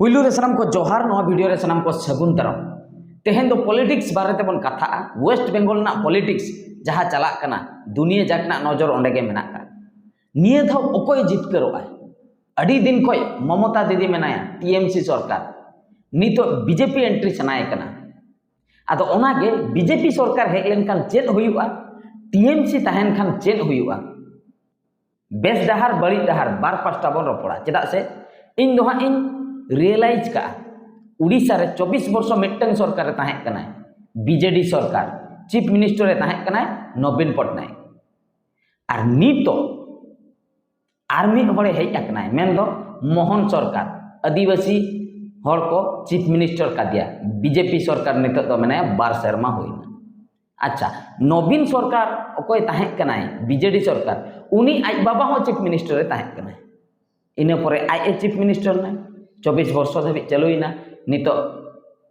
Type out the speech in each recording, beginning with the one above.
पुलू रे सनाम को जोहार नवा वीडियो रे सनाम को सगुन दाराम तेहेन दो पॉलिटिक्स बारे ते बन कथा वेस्ट बेंगल ना पॉलिटिक्स जहाँ चला कना दुनिया जाकना नजर ओंडे गे मेना का निये धाव ओकोय जितकरोआ अड़ी दिन खोय ममता दीदी मेनाया टीएमसी सरकार नितो बीजेपी एंट्री सनाय कना आदो ओनागे बीजेपी सरकार हेज लेनखान चेद हुयुआ टीएमसी तहन खान चेद हुयुआ बेस डहार बड़ी डहार बार पास्टा बन रपड़ा चेदा से इन दो इन रियलाइज का उड़ीसा रे 24 वर्ष मिट्टन सरकार रे ताहें कनाय बीजेडी सरकार चीफ मिनिस्टर रे ताहें कनाय नवीन पटनायक आर नितो आर्मी हड़े हेज अकनाय मेन दो मोहन सरकार आदिवासी हड़ को चीफ मिनिस्टर का दिया बीजेपी सरकार नितो दो मेनाय बार शर्मा हुई। अच्छा नवीन सरकार ओकोय ताहें कनाय बीजेडी सरकार उनी आज बाबा हो चीफ मिनिस्टर रे ताहें कनाय इने परे आज चीफ मिनिस्टर ने 24 वर्ष धाबी चलुना नित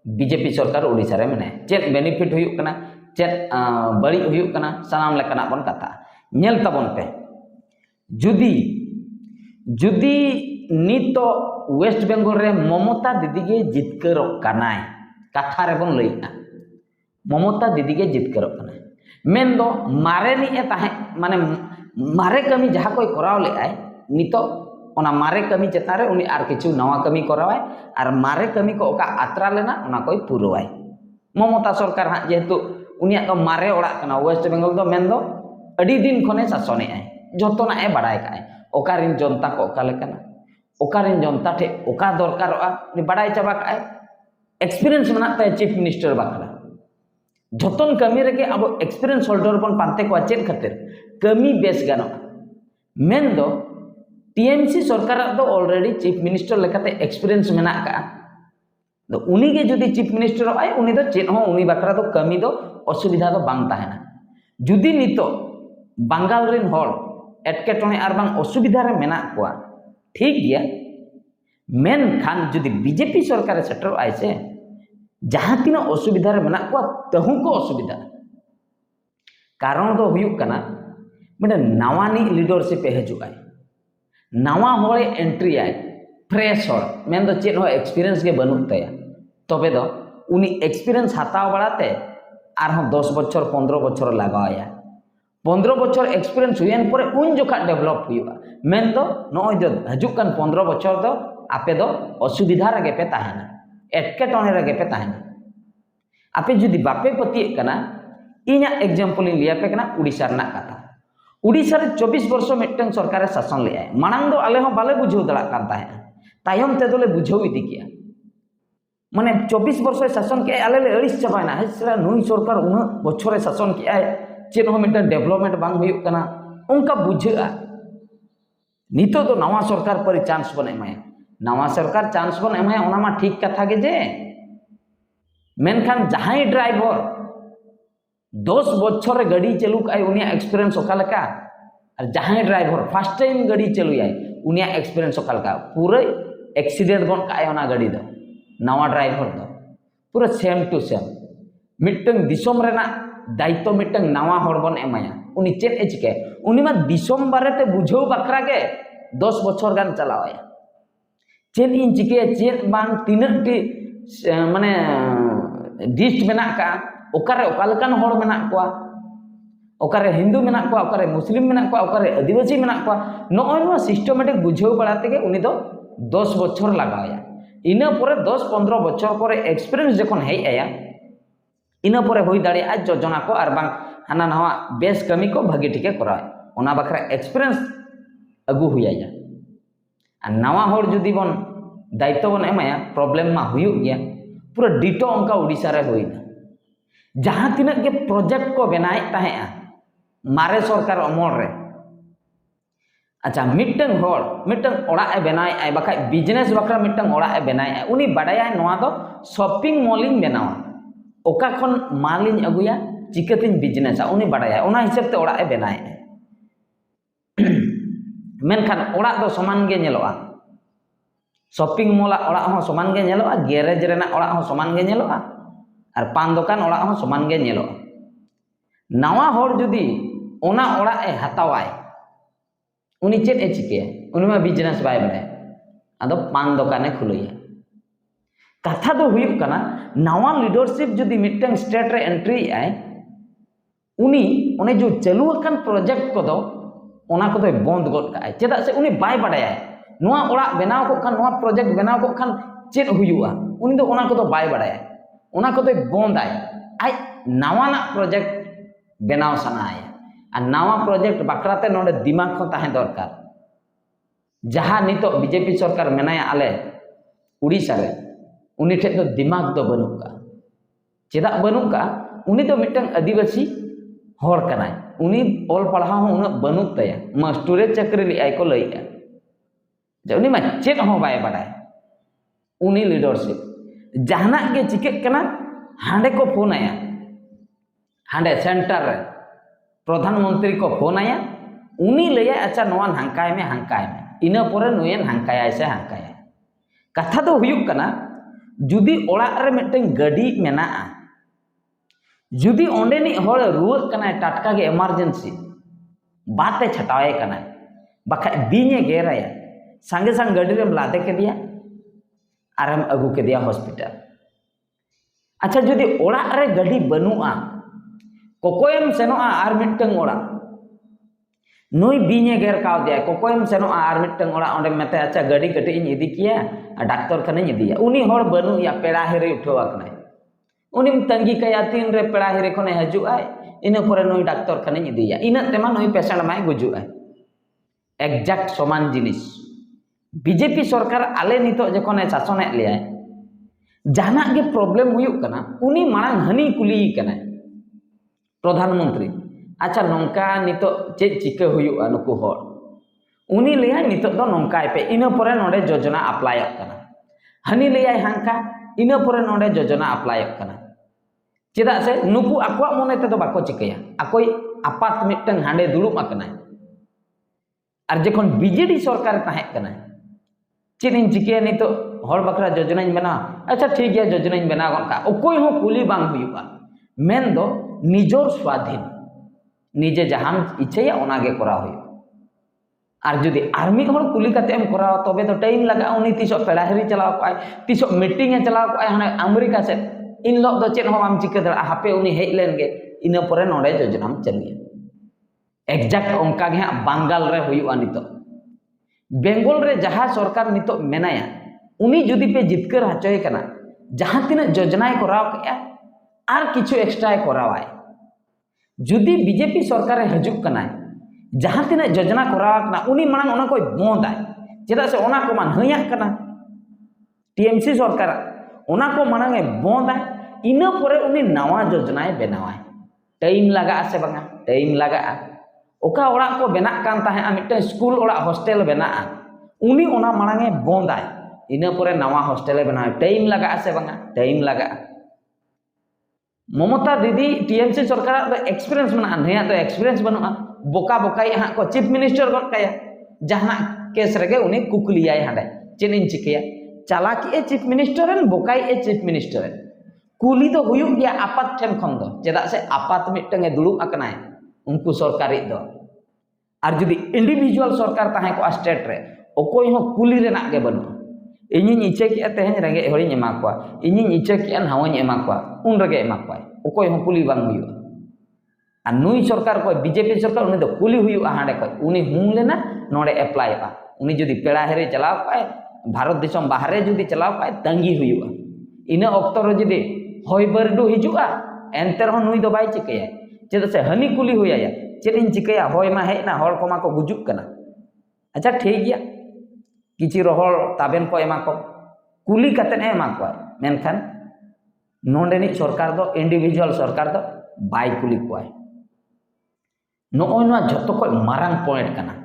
बीजेपी सरकार उड़ीसा रे मेने चेक बेनिफिट हुयुक कना चेक बड़ी हुयुक कना सानाम लेकना बन कथा नेल तबन पे जुदी जुदी नित वेस्ट बेंगल रे ममता दीदी गे जितकरो कनाय कथा रे बन लइना ममता दीदी गे जितकरो कनाय मेन दो मारे नि ए ताहे माने मारे कमी जहाँ कोई कराव ले आय नितो ओना मारे कमी चेतान रे उनी आर किछु नवा कमी करावाय आर मारे कमी को ओका आत्रा लेना ओना कोई पुरवाय ममता सरकार हा जेहेतु उनिया तो मारे ओड़ा कना वेस्ट बेंगल दो मेन दो अडी दिन खने शासने आय जतोना ए बाडाय काय ओकारिन जनता को ओका लेकना ओकारिन जनता ठे ओका दरकारोआ नि बाडाय चाबा काय एक्सपीरियंस मना ताय चीफ मिनिस्टर बाकरा जतन कमी रे के अब एक्सपीरियंस होल्डर बन पानते को चेक खातिर कमी बेस गानो मेन दो टीएमसी सरकार दो ऑलरेडी चीफ मिनिस्टर लेकाते एक्सपीरियंस मेना का तो उनी के जुदी चीफ मिनिस्टर आय उनी दो चेद हो उनी बाकरा दो कमी दो असुविधा दो बांग ताहेना जुदी नितो बंगाल रिन हड़ एटकेटोने आर बांग असुविधा रे मेना कोआ ठीक गया मेन खान जुदी बीजेपी सरकार सेटर आय से जहाँ तीन असुविधा रे मेना कोआ तहु को असुविधा कारण दो हुयुक कना मेडे नावानी लीडरशिप हजुआय नावा हड़े एंट्री आय फ्रेश हड़ मेन दो चेद हो एक्सपीरियंस के बनुक तया तबे दो उनी एक्सपीरियंस हाताव बाड़ाते आर हो 10 बछर 15 बछर लगाया 15 बछर एक्सपीरियंस हुयन परे उन जोखा डेवलप हुआ मेन दो नय जो हजुक कान 15 बछर दो आपे दो असुविधा रे पे ताहेना एटकेटोने रे पे ताहेना आपे जुदी बापे पतिए कना इना एग्जांपल इन लिया पे कना उड़ीसा रना कथा उड़ीसा रे 24 वर्ष मिट्टन सरकार शासन ले आय मांग दो आले हो बाले बुझाव दड़ा कान ताहे तायम ते दोले बुझाव इदी किया माने 24 वर्ष शासन के आले ले अड़िस चाबायना हेसला नुई सरकार उन बछरे शासन के आय चेन हो मिट्टन डेवलपमेंट बांग हुयुक कना उनका बुझा नितो तो नवा सरकार पर चांस बन एमाय नवा सरकार चांस बन एमाय ओना मा ठीक कथा गे जे मेनखान जहाई ड्राइवर 10 बछर गाड़ी चलू काय उनिया एक्सपीरियंस ओकालका और जहां ड्राइवर फर्स्ट टाइम गाड़ी चलुयाय उनिया एक्सपीरियंस ओकालका पूरा एक्सीडेंट बन काय ओना गाड़ी दो नवा ड्राइवर दो पूरा सेम टू सेम मिट्टन दिसोम रेना दायित्व मिट्टन नवा हड़ बन एमाया उनी चेद ए चिके उनी मा दिसोम बारेते बुझाव बाखरा गे 10 बछर गान चलावाया चेद इन चिके चेद बांग तीनटी माने डिस्ट मेना का ओकारे ओकालकान हड़ मेना कोआ ओकारे हिंदू मेना कोआ ओकारे मुस्लिम मेना कोआ ओकारे आदिवासी मेना कोआ नय नो सिस्टमेटिक बुझाव बड़ा तेगे उनी दो 10 बछर लगाया इना परे 10-15 बछर परे एक्सपीरियंस जखन हेज आया इना परे होई दाड़े आज योजना को आर बांग हाना नवा बेस कमी को भागी ठीके कराय ओना बखरा एक्सपीरियंस अगु हुयाया आ नवा हड़ जुदी बन दायित्व बन एमाया प्रॉब्लम मा हुयुक गया पूरा डिटो अंका उड़ीसा रे होइना जहाँ तीना के प्रोजेक्ट को बनाए ताहेआ मारे सरकार अमल रे अच्छा मिट्टन हड़ मिट्टन ओड़ा ए बनाए आय बखा बिजनेस बखरा मिट्टन ओड़ा ए बनाए उनी बाडाया नवा दो शॉपिंग मॉल इन बनावा ओका खन माल इन अगुया चिकतिन बिजनेस उनी बाडाया ओना हिसाब ते ओड़ा ए बनाए मेनखान ओड़ा दो समान गे नेलोआ शॉपिंग मॉल ओड़ा हो समान गे नेलोआ गैरेज रेना ओड़ा हो समान गे नेलोआ और पान दुकान ओड़ा हो समान गे नेलोआ नवा हड़ जुदी ओना ओड़ा ए हतावाय उनी चेद ए चिके उनी मा बिजनेस बाय बने आदो पान दुकाने खुलैया कथा दो हुयुक कना नवा लीडरशिप जुदी मिटन स्टेट रे एंट्री आए उनी ओने जो चालू अकन प्रोजेक्ट को दो ओना को दो बंद गद काय चेदा से उनी बाय बाडाया नोआ ओड़ा बनाव को खान नोआ प्रोजेक्ट बनाव को खान चेद हुयुआ उनी दो ओना को दो बाय बाडाया ओना को दो बंद आय नवाना प्रोजेक्ट बनाव सनाय आ नवा प्रोजेक्ट बकराते नोडे दिमाग को ताहे दरकार जहां नितो बीजेपी सरकार मेनाया आले उड़ीसा रे उनी ठे तो दिमाग तो बनुका चेदा बनुका उनी तो मिटन आदिवासी हर कनाय उनी ऑल पढ़ा हो उन बनुक तया मास्टरे चक्री लियाय को लइया जे उनी मा चेद हो बाय बाडाय उनी लीडरशिप जहाना के चिके कना हांडे को फोन आया हांडे सेंटर रे प्रधानमंत्री को फोन आया उनी लइया अच्छा नोन हांकाय में इना पोरे नुयन हांकाय से हांकाय कथा तो हुयुक कना जुदी ओड़ा रे मिटन गाड़ी मेना जुदी ओंडेनी हर रुआक कना टटका के इमरजेंसी बाते छटावे कना बखा बीने गेराया संगे संग गाड़ी रे लादे के दिया आराम अगु के दिया हॉस्पिटल अच्छा जुदी ओड़ा रे गाड़ी बनुआ कोकोयम सेनोआ आर मिटन ओड़ा नुई बीने गेर काव दिया कोकोयम सेनोआ आर मिटन ओड़ा ओंडे मेते अच्छा गाड़ी कटे इन इदी किया डाक्टर खाने इदिया उनी हर बनु या पेड़ा हेरे उठवा कना उनी तंगी कया तीन रे पेड़ा हेरे खने हजुआय इना परे नुई डाक्टर खाने इदिया इना तेमा नुई पेशेंट माय गुजुआय एग्जैक्ट समान जिनिस बीजेपी सरकार आले नितो जखने शासन लिया जहाना के प्रॉब्लम हुयुक कना उनी मांग हनी कुली कना प्रधानमंत्री अच्छा नौका नितो चेक चिके हुयुआ नुकु हर उनी लिया नितो दो नौकाय पे इना परे नोडे योजना अप्लाई कना हनी लिया हांका इना परे नोडे योजना अप्लाई कना चेदा से नुकु आकवा मने ते दो बाको चिकेया अकोय आपात मिटन हांडे दुड़ुब आकना आर जखन बीजेडी सरकार ताहे कना चेदिन चिकेया नितो हर बकरा योजना बना अच्छा ठीक गया योजना बना गनका ओकोय हो कुली बांग हुयुआ मेन दो निजोर स्वाधीन निजे जहां इच्छा ओनागे करा हुई और जुदी आर्मी हर कुली काते एम करा तबे तो टाइम लगा उनी तीसो पेड़ाहरी चलाव को तीसो मीटिंग चलाव को हाने अमेरिका से इन लोग दो चेन हो आम चिके दरा हापे उनी हेज लेन गे इना परे नोडे योजना चलिए एग्जैक्ट ओंका गे बंगाल रे हुयुआ नितो बेंगल रे जहां सरकार नितो मेनाया उनी जुदी पे जितकर हचोय कना जहां तिना योजनाय कराव के आर किछु एक्स्ट्रा करावाय जुदी बीजेपी सरकार हजुक कना जहां तिना योजना कराव कना उनी मांग ओना कोई बंदाय चेदा से ओना को मान हया कना टीएमसी सरकार ओना को मांगे बंदाय इना परे उनी नवा योजनाय बनावाय टाइम लगा से बंगा टाइम लगा ओका ओड़ा को बना कान ताहे मिटन स्कूल ओड़ा हॉस्टल बना उनी ओना मांगे बंदाय इना परे नवा हॉस्टल बना टाइम लगा से बंगा टाइम लगा ममता दीदी टीएमसी सरकार दो एक्सपीरियंस बना नया तो एक्सपीरियंस बनुआ बोका बोकाई हाँ को चीफ मिनिस्टर गन काया जहां केस रगे उनी कुकलियाय हाडे चेनिन चिकेया चालाकी चीफ मिनिस्टर बोकाई ए चीफ मिनिस्टर कुली तो हुयुक गया आपात ठेन खन दो चेदा से आपात मिटंगे दुड़ुब अकनाय उनको सरकारी दो आर जुदी इंडिविजुअल सरकार ताहे को स्टेट रे ओकोय हो कुली रेना गे बनु इनिन इच्छा के तेहन रंगे हरिन एमा को इनिन इच्छा के हावन एमा को उन रगे एमा को ओकोय हो कुली बांग हुयुआ आ नुई सरकार को बीजेपी सरकार उनी दो कुली हुयुआ हांडे को उनी हुं लेना नोडे अप्लाई आ उनी जुदी पेड़ा हेरे चलाव पाए भारत दिसम बाहरे जुदी चलाव पाए तंगी हुयुआ इना ऑक्टो रे जुदी होय बरडू हिजुआ एंतर हो नुई दो बाय चिकेया चेदा से हनी कुली हुया चेदिन चिकेया होय मा हेना हर को मा को गुजुक कना अच्छा ठीक गया किछि रोहल ताबेन को एमा को कुली कतेन एमा को मेनखान नोंडेनी सरकार दो इंडिविजुअल सरकार दो बाय कुली को नोना जतो को मारांग पॉइंट कना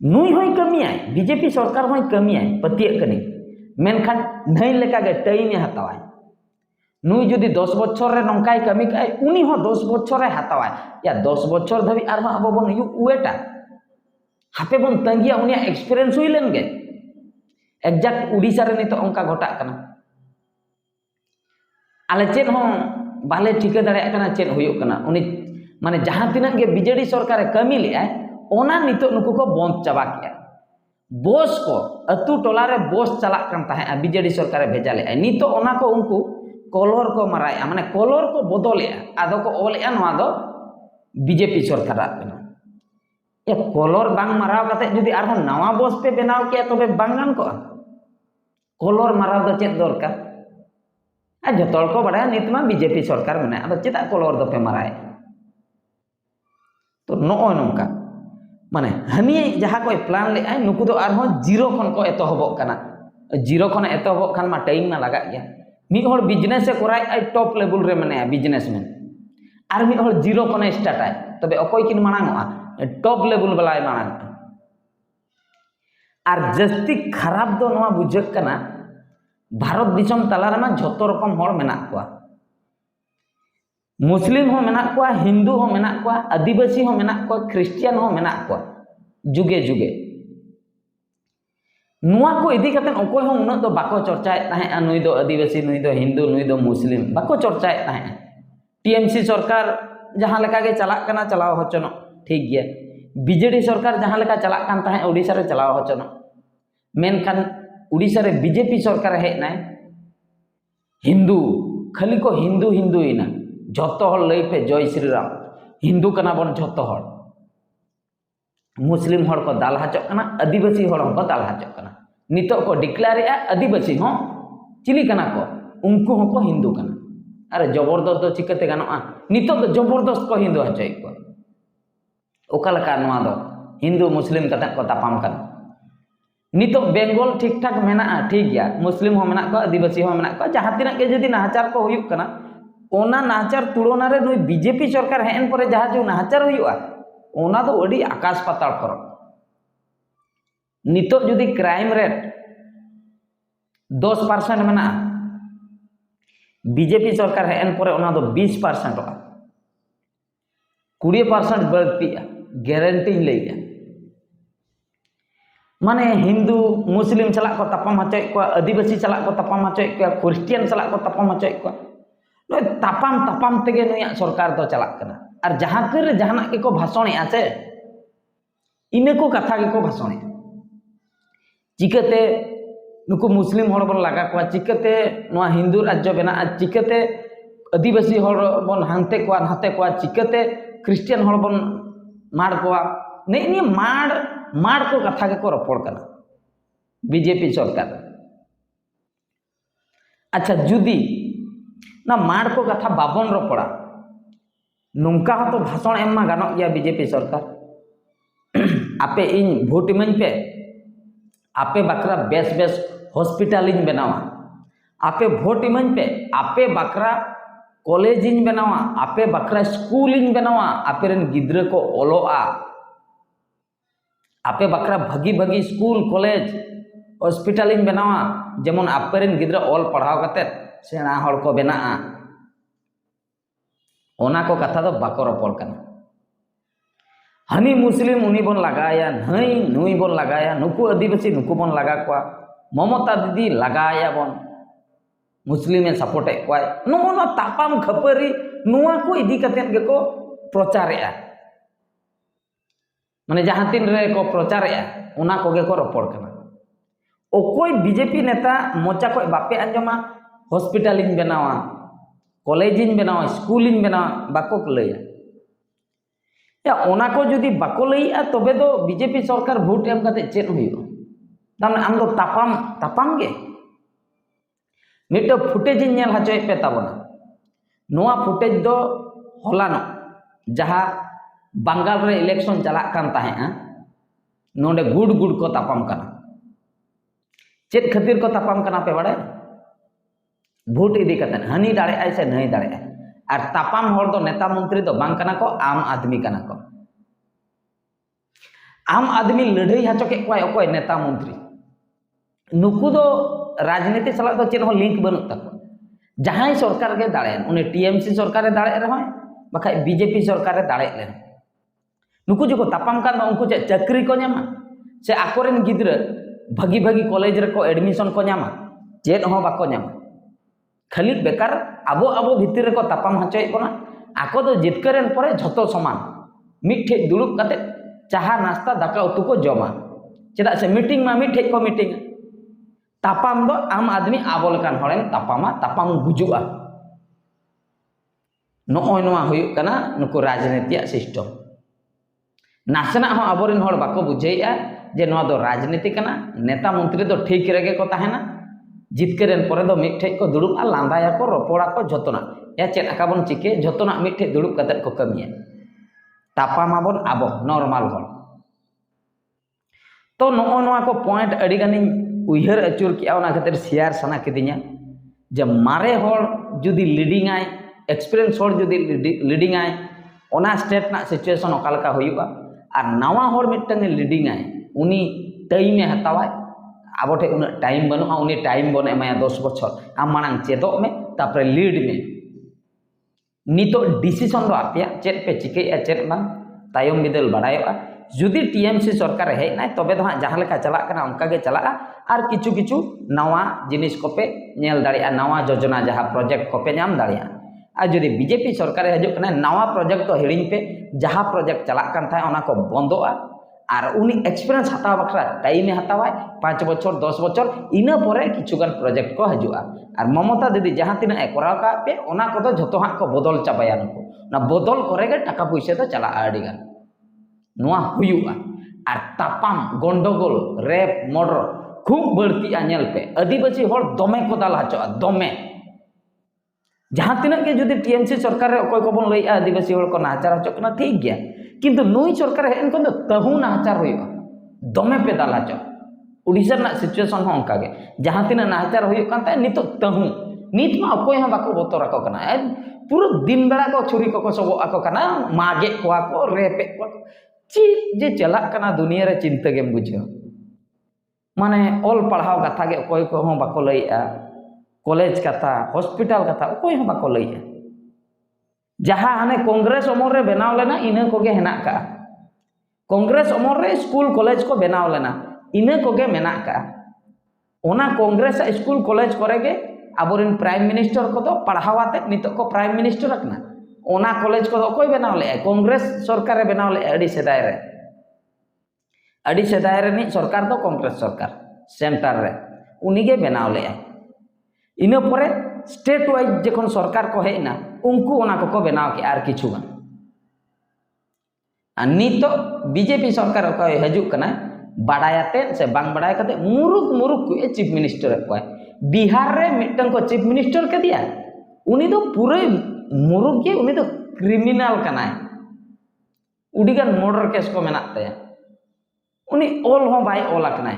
नुई होय कमियाय बीजेपी सरकार होय कमियाय पतिय कनी मेनखान नई लेका गे टाइम हतावाय नुई जुदी 10 बछर रे नंकाय कमी काय उनी हो 10 बछर रे हतावाय या 10 बछर धबी आरमा अब बन यु उएटा हापे बन तंगिया उनिया एक्सपीरियंस हुई लेन गे एग्जैक्ट उड़ीसा रे नितो अंका घटा कना आले चेन हो बाले ठिका दाड़े कना चेन हुयुक कना उनी माने जहां तिना गे बीजेडी सरकार कमी ले आय ओना नितो नुकु को बंद चाबा किया बस को अतु टोला रे बस चलाक कान ताहें बीजेडी सरकारे भेजा ले नितो ओना को उनको कलर को माराए माने कलर को बदले आदो को ओले नवा दो बीजेपी सरकार ए कलर बांग माराव कते जुदी आरो नवा बस पे बनाव के तबे बांगान को कलर माराव दो चेत दरकार आ जतोल को बड़ा नितमा बीजेपी सरकार मने आदो चेता कलर दो पे माराए तो नो नोंका माने हनी जहाँ को प्लान ले आए नुकु दो आरो जीरो खन को एतहबक काना जीरो खन एतहबक खान मा टाइम मा लगा गया मिद हर बिजनेस कराय आई टॉप लेवल रे मने बिजनेसमैन आर मिद हर जीरो खन स्टार्ट आय तबे अकोय किन मांगोआ टॉप लेवल बलाय मांग आर जस्ती खराब दो नवा बुझक काना भारत दिसम तला रे मा झतो रकम हर मेना कोआ मुस्लिम हो मेना कोआ हिंदू हो मेना कोआ आदिवासी हो मेना कोआ क्रिश्चियन हो मेना कोआ जुगे जुगे नुआ को इदी कतन अकोय हो उना दो बाको चर्चाए ताहे नुई दो आदिवासी नुई दो हिंदू नुई दो मुस्लिम बाको चर्चाए ताहे टीएमसी सरकार जहां लेका गे चलाक कना चलाव होचनो ठीक गया बीजेडी सरकार जहां लेका चलाक कान ताहे ओडिसा रे चलाव होचनो मेनखान उड़ीसा रे बीजेपी सरकार हेज नाय हिंदू खाली को हिंदू हिंदू इना झतो हर लई पे जय श्री राम हिंदू कना बन झतो हर मुस्लिम हर को दाल हाचक कना आदिवासी हर को दाल हाचक कना नितो को डिक्लेयर ए आदिवासी हो चिली कना को उनको हो को हिंदू कना अरे जबरदस्त दो चिकते गानोआ नितो तो जबरदस्त को हिंदू हाचय को ओका लका नवा दो हिंदू मुस्लिम कता को तापाम कना नितो बेंगल ठीक ठाक मेना ठीक गया मुस्लिम हो मेना को आदिवासी हो मेना को जहां तिना के जदी नाचार को हुयुक कना ओना नाचार तुलना रे नुई बीजेपी सरकार हेन परे जहां जो नाचार हुयुआ ओना दो अडी आकाश पाताल फरक नितो जदी क्राइम रेट 10% मेना बीजेपी सरकार हेन परे ओना दो 20% होगा 20% बढ़ती गारंटी लैया माने हिंदू मुस्लिम चला को तापाम हचय को आदिवासी चला को तापाम हचय को क्रिश्चियन चला को तापाम हचय को नो तापाम तापाम तेगे नुया सरकार दो चला कना और जहां कर जहाना के को भाषण आसे इने को कथा के को भाषण चिकते नुकु मुस्लिम हर बन लगा को चिकते नुआ हिंदू राज्य बना चिकते आदिवासी हर बन हानते को चिकते क्रिश्चियन हर बन मार को नहीं मार को कथा के को रपड़ कना बीजेपी सरकार अच्छा जुदी ना मार को कथा बाबन रपड़ा नुंका तो भाषण एम मा गानो गया बीजेपी सरकार आपे इन भोट इमाኝ पे आपे बाकरा बेस बेस हॉस्पिटल इन बनावा आपे भोट इमाኝ पे आपे बाकरा कॉलेज इन बनावा आपे बाकरा स्कूल इन बनावा आपे रन गिद्र को ओलोआ आपे बाकरा भगी भगी स्कूल कॉलेज हॉस्पिटल इन बनावा जेमन आपे रन गिद्र ऑल पढ़ाव कते सेना हड़ को बना ओना को कथा दो बाको रपड़ कना हनी मुस्लिम उनी बन लगाया नई नुई बन लगाया नुकु आदिवासी नुकु बन लगा को ममता दीदी लगाया बन मुस्लिम सपोर्ट को नो तापाम खपरी नुआ को इदी कते गे को प्रचारेआ माने जहां तीन रे को प्रचारेआ ओना को गे को रपड़ कना ओकोई बीजेपी नेता मोचा को बापे अंजमा हॉस्पिटल इन बनावा कॉलेज इन बनावा स्कूल इन बनावा बाको लैया या ओना को जदी बाको लैया तबे दो बीजेपी सरकार भोट एम कते चेत हुयो तामने आम दो तापाम गे मिटो फुटेज इन नेल हचय पे ताबना नोआ फुटेज दो हलानो जहां बंगाल रे इलेक्शन चला कान ताहे नोडे गुड गुड को तापाम कना चेत खातिर को तापाम कना पे बड़े भोट इदी कतन हनी दाड़े आय से नहीं दाड़े और तापाम हर दो नेता मंत्री दो बांग कना को आम आदमी कना को आम आदमी लड़ाई हचके को अकोय नेता मंत्री नुकु दो राजनीति सला दो चेन हो लिंक बनु तक जहां सरकार के दाड़े उन्हें टीएमसी सरकार दाड़े रहो बखाय बीजेपी सरकार दाड़े ले नुकु जो को तापाम कान उनको चाकरी को ᱧᱟᱢᱟ से आकोरेन गिद्र भागी भागी कॉलेज रे को एडमिशन को ᱧᱟᱢᱟ चेत हो बाको ᱧᱟᱢᱟ खाली बेकार आबो आबो भितर को तापाम हचय कोना आको दो जितकरेन परे झतो समान मिठे दुलुप कते चाहा नास्ता दाका उतु को जमा चेदा से मीटिंग मा मिठे को मीटिंग तापाम दो आम आदमी आबो लेकान हरेम तापामा तापाम गुजुआ नोय नोआ हुयुग कना नुको राजनीति सिस्टम नासना हो आबोरिन हर बाको बुझेया जे नोआ दो राजनीति कना नेता मंत्री दो ठीक रेगे को ताहेना जितकेरेन परे दो मिठे को दुड़ुब आ लांदाया को रोपोड़ा को जतना या चेद आकाबन चिके जतना मिठे दुड़ुब कते को कमिया तापामाबन आबो नॉर्मल हर तो नोय नोआ को पॉइंट अड़ी गानिन उयहर अचुर किया ओना खातिर शेयर सना किदिया जे मारे हर जुदी लीडिंग आय एक्सपीरियंस हर जुदी लीडिंग आय ओना स्टेट ना सिचुएशन ओकालका हुयुआ और नवा हर मिटंग लीडिंग आय उनी टाइम ए हतावाय आबो ठे उना टाइम बनुआ उनी टाइम बन एमाया 10 बछर आम मांग चेदो में तापरे लीड में नितो डिसीजन दो आपिया चेद पे चिकेया चेद बांग तायम बिदल बाडायोआ जुदी टीएमसी सरकार हेना तबे दो हाँ जहाँ लेका चला कना उनका के चला और किछु किछु नवा जिनिस कोपे नेल दाड़िया नवा योजना जहाँ प्रोजेक्ट कोपे नाम दाड़िया और जुदी बीजेपी सरकार हजू कना नवा प्रोजेक्ट तो हिड़िंग पे जहाँ प्रोजेक्ट चला कन था ओना को बंदोआ और उनी एक्सपीरियंस हताव बखरा टाइम हतावा 5 बछर 10 बछर इना परे किछुगान प्रोजेक्ट को हजुआ और ममता दीदी जहाँ तीना ए कराव का पे ओना को झोतो हाँ को बदल चाबाया नुको ना बदल करे गे टाका पैसा तो चला आडिगान नोआ हुयुआ और तापाम गंडगोल रेप मर्डर खूब बढ़ती नेल पे आदिवासी हर दमे को दाल हचोआ दमे जहाँ तीना के जुदी टीएमसी सरकार रे अकोय को बन लई आदिवासी हर को नाचार हचो कना ठीक गया किंतु नुई सरकार हेन को तहु नाचार हुयुआ दमे पे दाल हचो उड़ीसा ना सिचुएशन हो अंका गे जहाँ तीना नाचार हुयुक कांता नितो तहु नित मा अकोय हा बाको बतर को कना पूरा दिन बेला को छुरी को सबो आको कना मागे को रेपे को चीज जे चला कना दुनिया रे चिंता गेम बुझो माने ऑल पढ़ाव कथा गे कोई को हो बाको लईआ कॉलेज कथा हॉस्पिटल कथा कोई हो बाको लईआ जहां हाने कांग्रेस अमर रे बनाव लेना इना को गे हेना का कांग्रेस अमर रे स्कूल कॉलेज को बनाव लेना इना को गे मेना का ओना कांग्रेस स्कूल कॉलेज करे गे आबोरिन प्राइम मिनिस्टर को तो पढ़ावाते नितो को प्राइम मिनिस्टर रखना ओना कॉलेज को कोई बनाव ले कांग्रेस सरकार बनाव ले अड़ी सेदाय रे नि सरकार तो कांग्रेस सरकार सेंटर रे उनीगे बनाव ले इना परे स्टेट वाइज जखन सरकार को हेना उनको ओना को बनाव के आर किछु गान आ नितो बीजेपी सरकार को हजू कना बाडायाते से बांग बाडाय कते मुरुक को चीफ मिनिस्टर को बिहार रे मिटन को चीफ मिनिस्टर के दिया उनी तो पूरे मुरुक के उनी तो क्रिमिनल कनाय उडीगान मर्डर केस को मेना तया उनी ऑल हो बाय ऑल अकनाय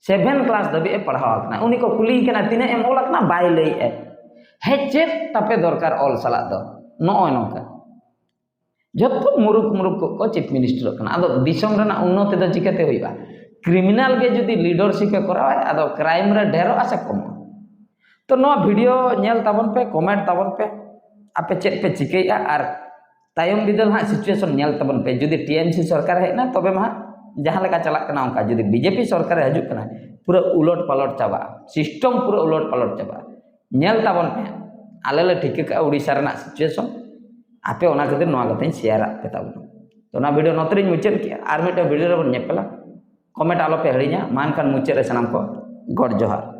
7 क्लास दबे पढ़ाव अकना उनी को कुली कना तिना एम ऑल अकना बाय लई हे चेक तपे दरकार ऑल सला दो नोय नोका जतो मुरुक को चीफ मिनिस्टर कना आदो दिसम रना उन्नति द चिकाते होइबा क्रिमिनल के जदी लीडरशिप कराय आदो क्राइम रे ढेरो आसे कम तो नो वीडियो नेल ताबन पे कमेंट ताबन पे आपे चेक पे चिकेया और तायम बिदल हाँ सिचुएशन नेल ताबन पे जुदी टीएमसी सरकार हेना तबे मा जहाँ लेका चला कना उनका जुदी बीजेपी सरकार हजू कना पूरा उलट पलट चाबा सिस्टम पूरा उलट पलट चाबा नेल ताबन पे आले ले ठीक का उड़ीसा रना सिचुएशन आपे ओना खातिर नोआ कथाई शेयर पे ताबन तो ना वीडियो नतरी मुचाद किया और मिटे वीडियो रे बन नेपेला कमेंट आलो पे हड़ीना मान खान मुचाद रे सनाम को गॉड जोहार।